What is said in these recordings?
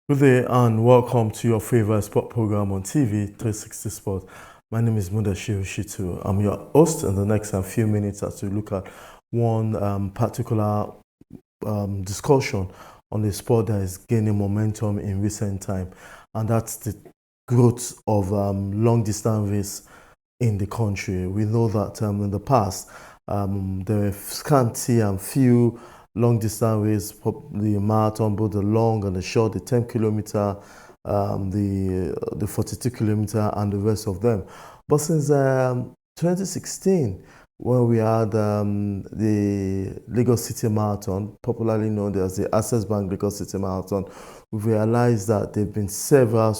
Good day and welcome to your favorite sport program on TV, 360 Sport. My name is Mudashir Shitu. I'm your host in the next few minutes as we look at one particular discussion on the sport that is gaining momentum in recent time, and that's the growth of long distance race in the country. We know that in the past, there were scanty and few long distance races, the marathon, both the long and the short, the 10 kilometer, the 42 kilometer, and the rest of them. But since 2016, when we had the Lagos City Marathon, popularly known as the Access Bank Lagos City Marathon, we realized that there have been several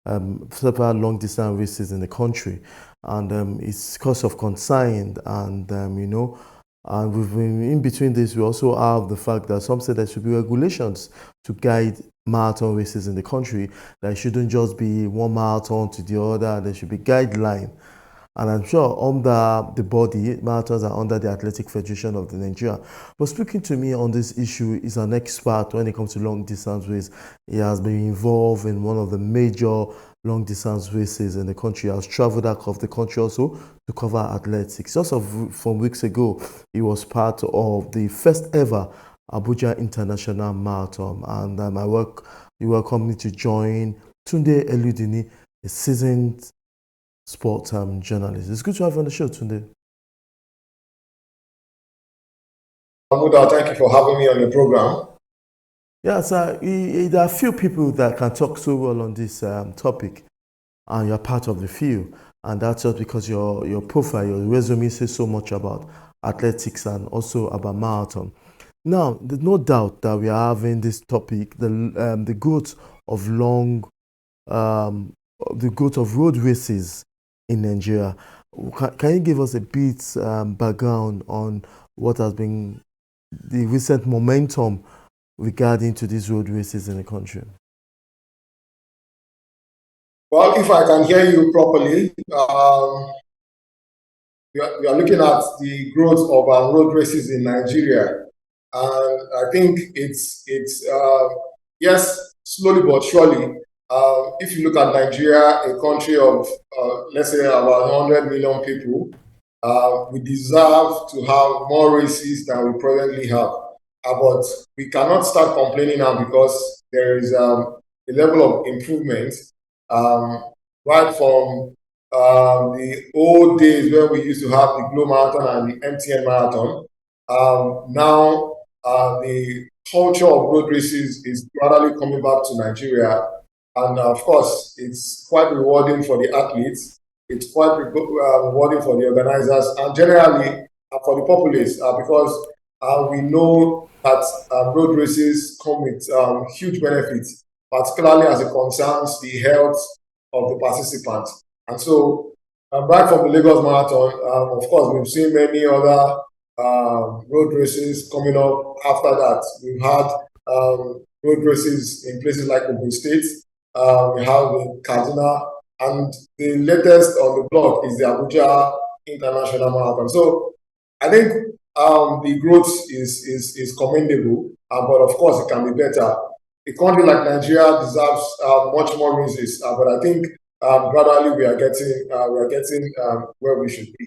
long distance races in the country, and it's cause of concern. And we've been in between this. We also have the fact that some say there should be regulations to guide marathon races in the country. That it shouldn't just be one marathon to the other. There should be guideline. And I'm sure under the body, marathons are under the Athletic Federation of the Nigeria. But speaking to me on this issue is an expert when it comes to long distance race. He has been involved in one of the major long distance races in the country. He has traveled across the country also to cover athletics. From weeks ago, he was part of the first ever Abuja International Marathon. And he welcomed me to join Tunde Eludini, a seasoned sport journalist. It's good to have you on the show, Tunde. Muda, thank you for having me on your program. Yeah, so there are few people that can talk so well on this topic, and you're part of the few. And that's just because your profile, your resume says so much about athletics and also about marathon. Now, there's no doubt that we are having this topic, the growth of the growth of road races in Nigeria. Can you give us a bit background on what has been the recent momentum regarding to these road races in the country? Well, if I can hear you properly, we are looking at the growth of road races in Nigeria. And I think it's yes, slowly but surely. If you look at Nigeria, a country of, let's say, about 100 million people, we deserve to have more races than we presently have. But we cannot start complaining now because there is a level of improvement, right from the old days where we used to have the Glow Marathon and the MTN Marathon. Now, the culture of road races is gradually coming back to Nigeria. And of course, it's quite rewarding for the athletes. It's quite rewarding for the organizers and generally for the populace because we know that road races come with huge benefits, particularly as it concerns the health of the participants. And so, right from the Lagos Marathon, of course, we've seen many other road races coming up after that. We've had road races in places like Ogun State, we have the Kaduna, and the latest on the block is the Abuja International Marathon. So I think the growth is commendable, but of course it can be better. A country like Nigeria deserves much more races, but I think gradually we are getting where we should be.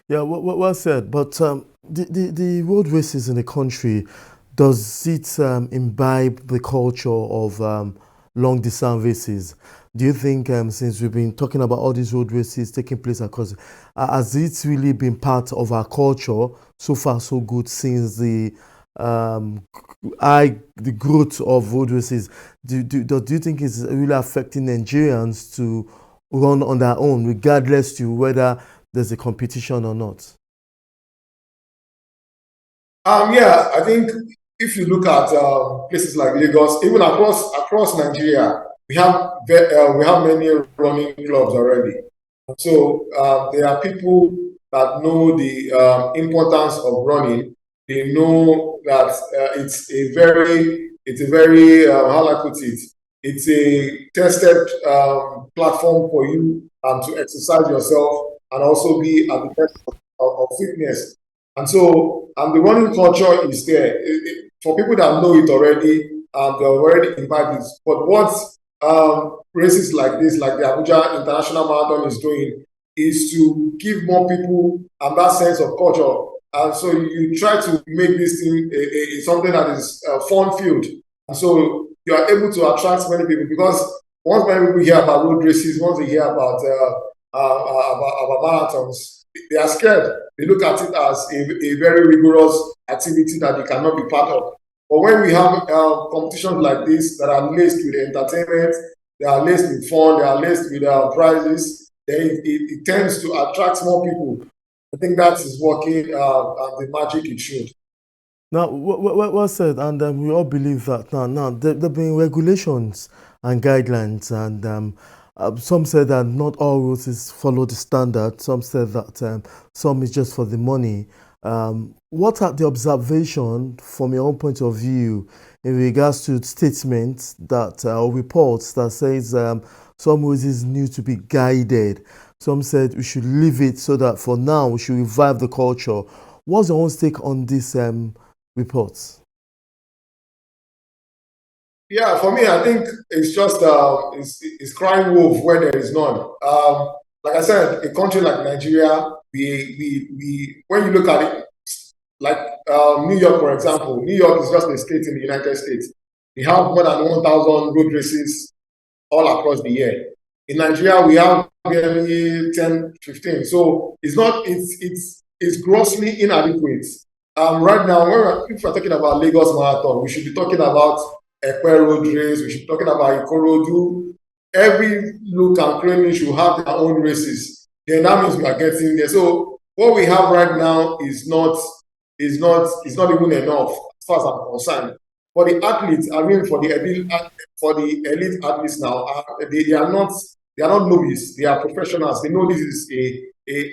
Yeah, well said. But the road races in the country, does it imbibe the culture of long distance races? Do you think, since we've been talking about all these road races taking place across, has it really been part of our culture so far, so good since um, the growth of road races? Do you think it's really affecting Nigerians to run on their own, regardless to whether there's a competition or not? Yeah, I think if you look at places like Lagos, even across Nigeria, we have many running clubs already. So there are people that know the importance of running. They know that it's a very how I put it, it's a tested platform for you to exercise yourself and also be at the best of fitness. And so, the running culture is there. For people that know it already, They already imbibed this. But what races like this, like the Abuja International Marathon is doing, is to give more people that sense of culture. And so you try to make this thing something that is fun-filled. And so you are able to attract many people, because once many people hear about road races, once they hear about marathons, they are scared. They look at it as a very rigorous activity that they cannot be part of. But when we have competitions like this that are laced with entertainment, they are laced with fun, they are laced with prizes, then it tends to attract more people. I think that is working and the magic it should. Now, well said, and we all believe that now there have been regulations and guidelines, and some say that not all rules follow the standard. Some say that some is just for the money. What are the observations from your own point of view in regards to statements that or reports that says some races need to be guided? Some said we should leave it so that for now we should revive the culture. What's your own take on this? Reports? Yeah, for me, I think it's just it's crying wolf where there is none. Like I said, a country like Nigeria, we when you look at it, like New York, for example, New York is just a state in the United States. We have more than 1,000 road races all across the year. In Nigeria, we have barely 10, 15. So it's grossly inadequate. Right now, if we're talking about Lagos Marathon, we should be talking about Ekpe Road Race, we should be talking about Ikorodu. Every look and cranny should have their own races. Then that means we are getting there. So what we have right now is not even enough as far as I'm concerned. For the athletes, I mean for the elite athletes now, they are not novice, they are professionals. They know this is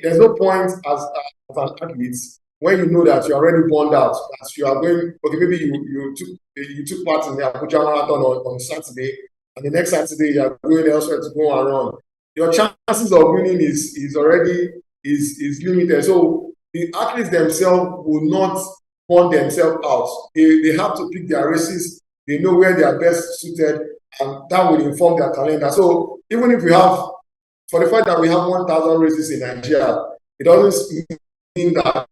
there's no point as an athlete when you know that you're already burned out, that you are going, okay, maybe you took part in the Abuja Marathon on Saturday, and the next Saturday you are going elsewhere to go and run. Your chances of winning is already limited. So the athletes themselves will not burn themselves out. They have to pick their races. They know where they are best suited, and that will inform their calendar. So even if we have, for the fact that we have 1,000 races in Nigeria, it doesn't mean that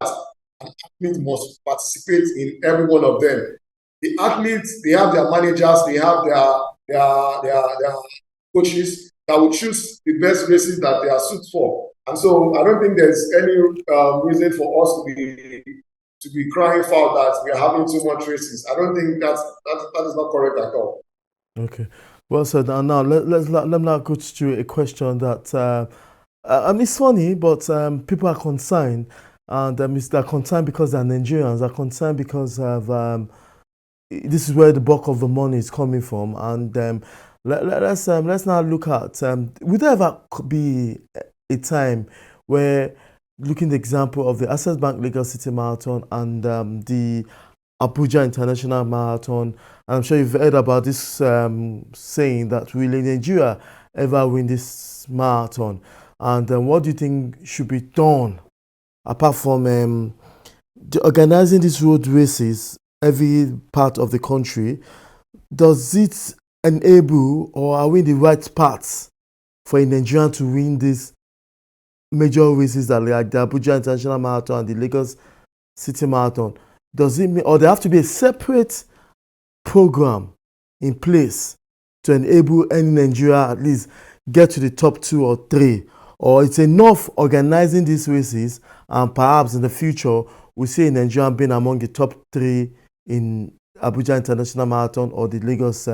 an athlete must participate in every one of them. The athletes, they have their managers, they have their coaches that will choose the best races that they are suited for. And so I don't think there's any reason for us to be crying foul that we are having too much races. I don't think that is not correct at all. Okay, well said. And now let me now go to a question that it's funny, but people are concerned, and they're concerned because they're Nigerians. They're concerned because of this is where the bulk of the money is coming from, and let's now look at would there ever be a time where, looking at the example of the Access Bank Lagos City Marathon and the Abuja International Marathon, and I'm sure you've heard about this saying that will Nigeria ever win this marathon? And what do you think should be done apart from organizing these road races every part of the country? Does it enable, or are we in the right path for a Nigerian to win these major races that like the Abuja International Marathon and the Lagos City Marathon? Does it mean, or there have to be a separate program in place to enable any Nigeria at least get to the top 2 or 3? Or it's enough organizing these races, and perhaps in the future we see Nigeria being among the top 3 in Abuja International Marathon or the Lagos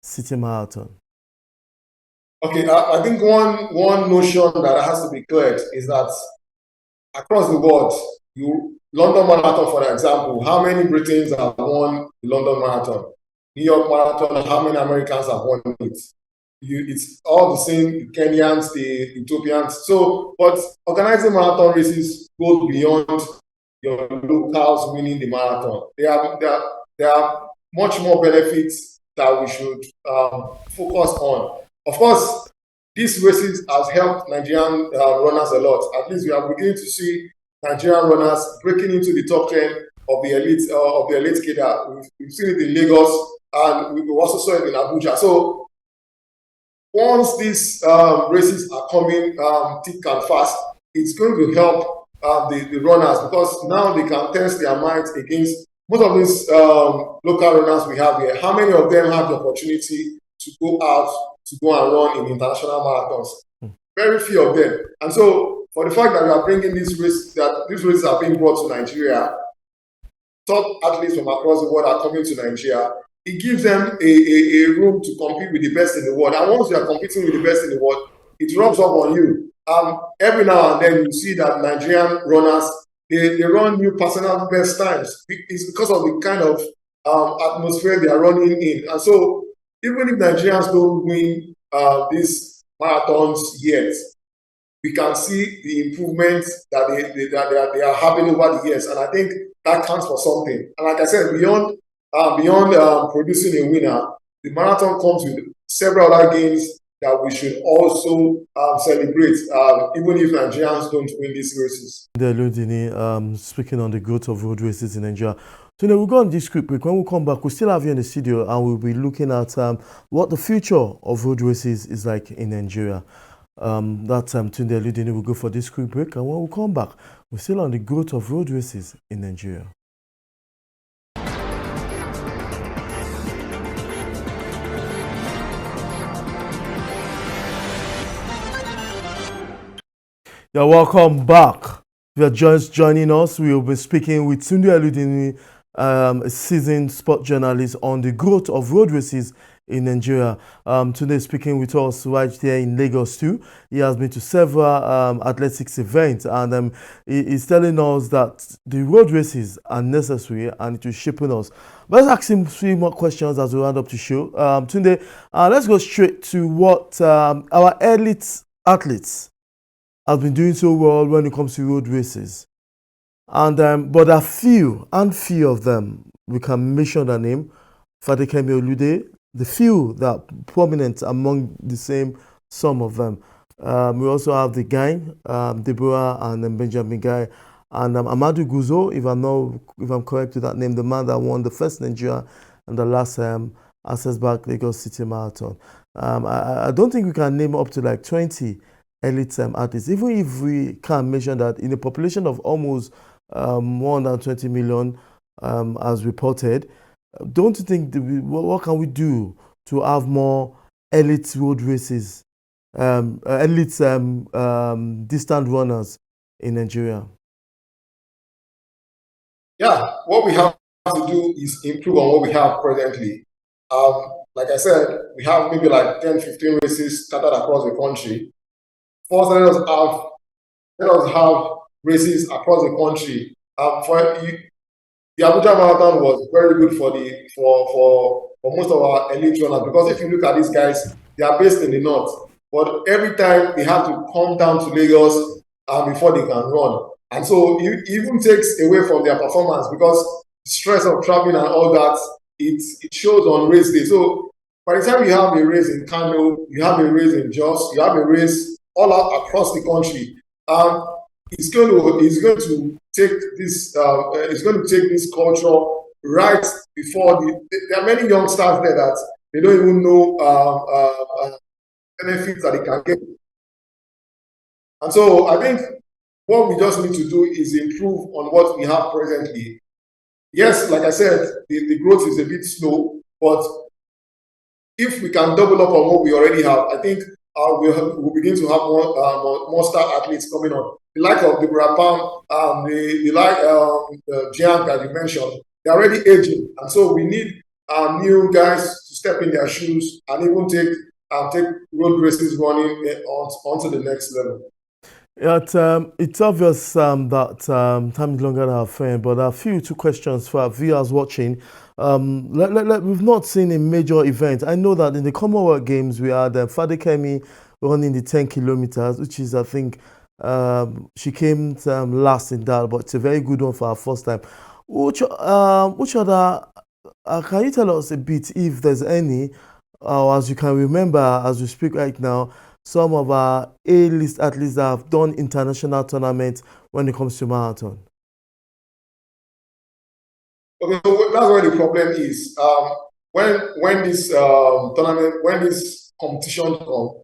City Marathon? Okay, I think one notion that has to be cleared is that across the world, London Marathon, for example, how many Britons have won the London Marathon? New York Marathon, how many Americans have won it? It's all the same, the Kenyans, the Ethiopians. So, but organizing marathon races goes beyond your locals winning the marathon. There are much more benefits that we should focus on. Of course, these races has helped Nigerian runners a lot. At least we are beginning to see Nigerian runners breaking into the top 10 of the elite cadre. We've seen it in Lagos and we also saw it in Abuja. So once these races are coming thick and fast, it's going to help the runners, because now they can test their minds against most of these local runners we have here. How many of them have the opportunity to go out to go and run in international marathons? Very few of them. And so, for the fact that we are bringing these races, that these races are being brought to Nigeria, top athletes from across the world are coming to Nigeria. It gives them a room to compete with the best in the world. And once you are competing with the best in the world, it rubs off on you. Every now and then you see that Nigerian runners, they run new personal best times. It's because of the kind of atmosphere they are running in. And so even if Nigerians don't win these marathons yet, we can see the improvements that they are having over the years. And I think that counts for something. And like I said, beyond producing a winner, the marathon comes with several other games that we should also celebrate, even if Nigerians don't win these races. Oludini, speaking on the growth of road races in Nigeria. So now we'll go on this quick break. When we come back, we'll still have you in the studio and we'll be looking at what the future of road races is like in Nigeria. Tunde Oludini will go for this quick break, and when we come back, we're still on the growth of road races in Nigeria. Yeah, welcome back. If you're just joining us, we will be speaking with Tunde Oludini, a seasoned sport journalist, on the growth of road races in Nigeria. Tunde is speaking with us right here in Lagos too. He has been to several athletics events, and he's telling us that the road races are necessary and it will shape us. But let's ask him 3 more questions as we round up the show. Tunde, let's go straight to what our elite athletes have been doing so well when it comes to road races. And but there are few of them, we can mention their name, Fadikemi Olude, the few that are prominent among the same, some of them. We also have the gang, Deborah and Benjamin Guy, and Amadou Guzo, if I'm correct with that name, the man that won the first Nigeria and the last Access Bank Lagos City Marathon. I don't think we can name up to like 20 elite athletes, even if we can mention that in a population of almost more than 20 million, as reported. Don't you think what can we do to have more elite road races, elite distant runners in Nigeria? Yeah, what we have to do is improve on what we have presently. Like I said, we have maybe like 10, 15 races scattered across the country. First, let us have races across the country. The Abuja Marathon was very good for most of our elite runners, because if you look at these guys, they are based in the north, but every time they have to come down to Lagos before they can run. And so it even takes away from their performance, because the stress of traveling and all that, it shows on race day. So by the time you have a race in Kano, you have a race in Jos, you have a race all out across the country, it's going to take this culture right before there are many youngsters there that they don't even know benefits that they can get. And so I think what we just need to do is improve on what we have presently. Yes, like I said, the growth is a bit slow, but if we can double up on what we already have, I think we'll begin to have more star athletes coming on. The like of Deborah Pam, the Giant that you mentioned, they're already aging. And so we need new guys to step in their shoes and even take road races running onto the next level. It's obvious that time is longer than our friend, but a few 2 questions for our viewers watching. We've not seen a major event. I know that in the Commonwealth Games we had Fadikemi running the 10 kilometers, which is, I think, she came last in that, but it's a very good one for our first time. Which other, can you tell us a bit, if there's any, or as you can remember, as we speak right now, some of our A-list athletes that have done international tournaments when it comes to marathon? Okay, so that's where the problem is. when this tournament, when this competition come,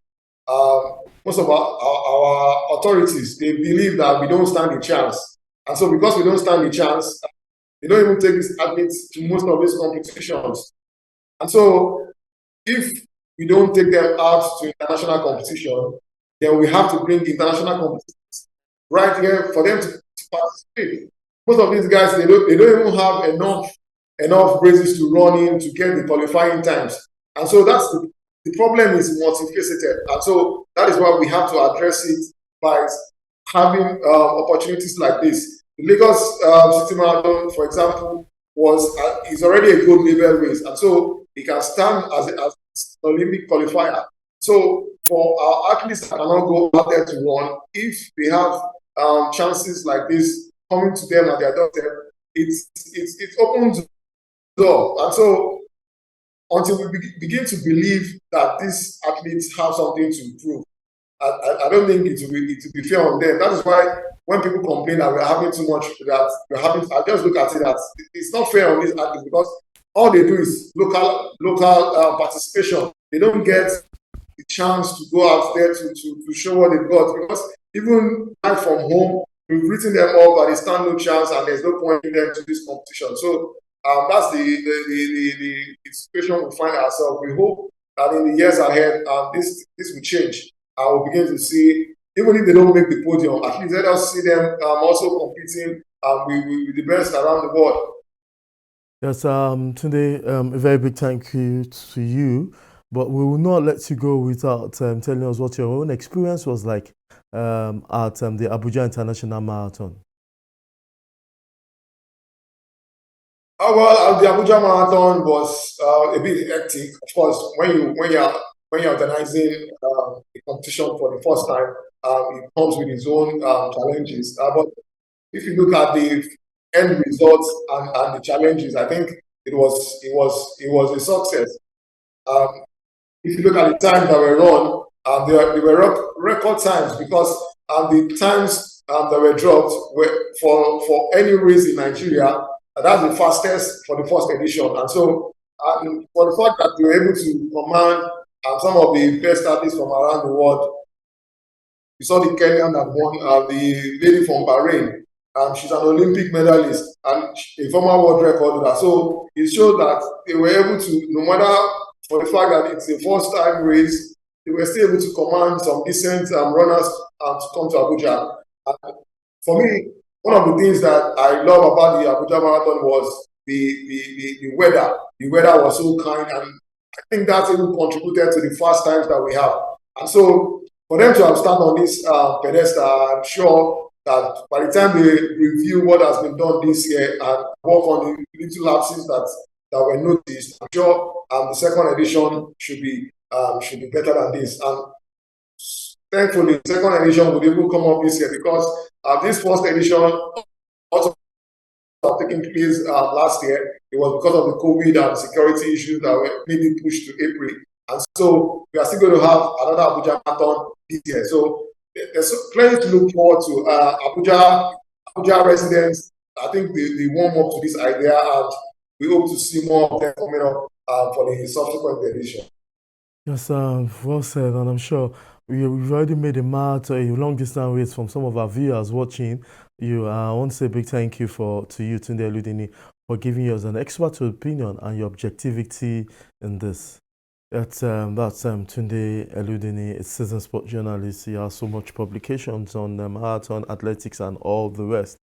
most of our authorities, they believe that we don't stand a chance, and so because we don't stand a chance, they don't even take these athletes to most of these competitions. And so if we don't take them out to international competition, then we have to bring international competitions right here for them to participate. Most of these guys, they don't even have enough races to run in to get the qualifying times. And so that's the problem is multifaceted. And so that is why we have to address it by having opportunities like this. The Lagos City Marathon, for example, is already a gold medal race. And so it can stand as an Olympic qualifier. So for our athletes that cannot go out there to run, if they have chances like this coming to them at their doorstep, it opens the door. And so until we begin to believe that these athletes have something to prove, I don't think it will be fair on them. That is why when people complain that we're having too much, I just look at it as it's not fair on these athletes because all they do is local participation. They don't get the chance to go out there to show what they've got because even right from home, we've written them off, but they stand no chance, and there's no point in them to this competition. So that's the situation we find ourselves. We hope that in the years ahead, this will change. We'll begin to see, even if they don't make the podium, at least let us see them also competing with the best around the world. Yes, Tunde, a very big thank you to you, but we will not let you go without telling us what your own experience was like at the Abuja International Marathon. Well, the Abuja Marathon was a bit hectic. Of course, when you're organizing a competition for the first time, it comes with its own challenges. But if you look at the end results and the challenges, I think it was a success. If you look at the times that were run, they were record times because the times that were dropped were for any race in Nigeria. That's the fastest for the first edition. And so for the fact that we were able to command some of the best athletes from around the world, we saw the Kenyan that won, the lady from Bahrain. She's an Olympic medalist and a former world record holder. So it showed that they were able to, no matter for the fact that it's a first-time race, they were still able to command some decent runners to come to Abuja. For me, one of the things that I love about the Abuja Marathon was the weather. The weather was so kind, and I think that even contributed to the fast times that we have. And so, for them to have stand on this pedestal, I'm sure that by the time they review what has been done this year and work on the little lapses that were noticed, I'm sure the second edition should be better than this. And thankfully, the second edition will even come up this year because this first edition also taking place last year. It was because of the COVID and security issues that were maybe pushed to April. And so we are still going to have another Abuja Marathon this year. So there's plenty to look forward to. Abuja residents, I think they warm up to this idea, and we hope to see more of them coming up for the subsequent edition. Yes, well said, and I'm sure we've already made a long distance race from some of our viewers watching you. I want to say a big thank you to you, Tunde Eludini, for giving us an expert opinion and your objectivity in this. That's Tunde Eludini, a seasoned sport journalist. He has so much publications on marathon, athletics, and all the rest.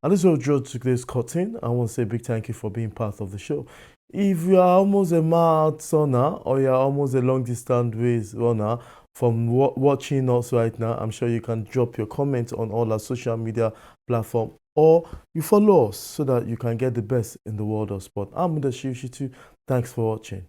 And this will draw today's curtain. I want to say a big thank you for being part of the show. If you are almost a marathoner or you are almost a long distance race runner from watching us right now, I'm sure you can drop your comments on all our social media platforms, or you follow us so that you can get the best in the world of sport. I'm Mudashiru Shitu. Thanks for watching.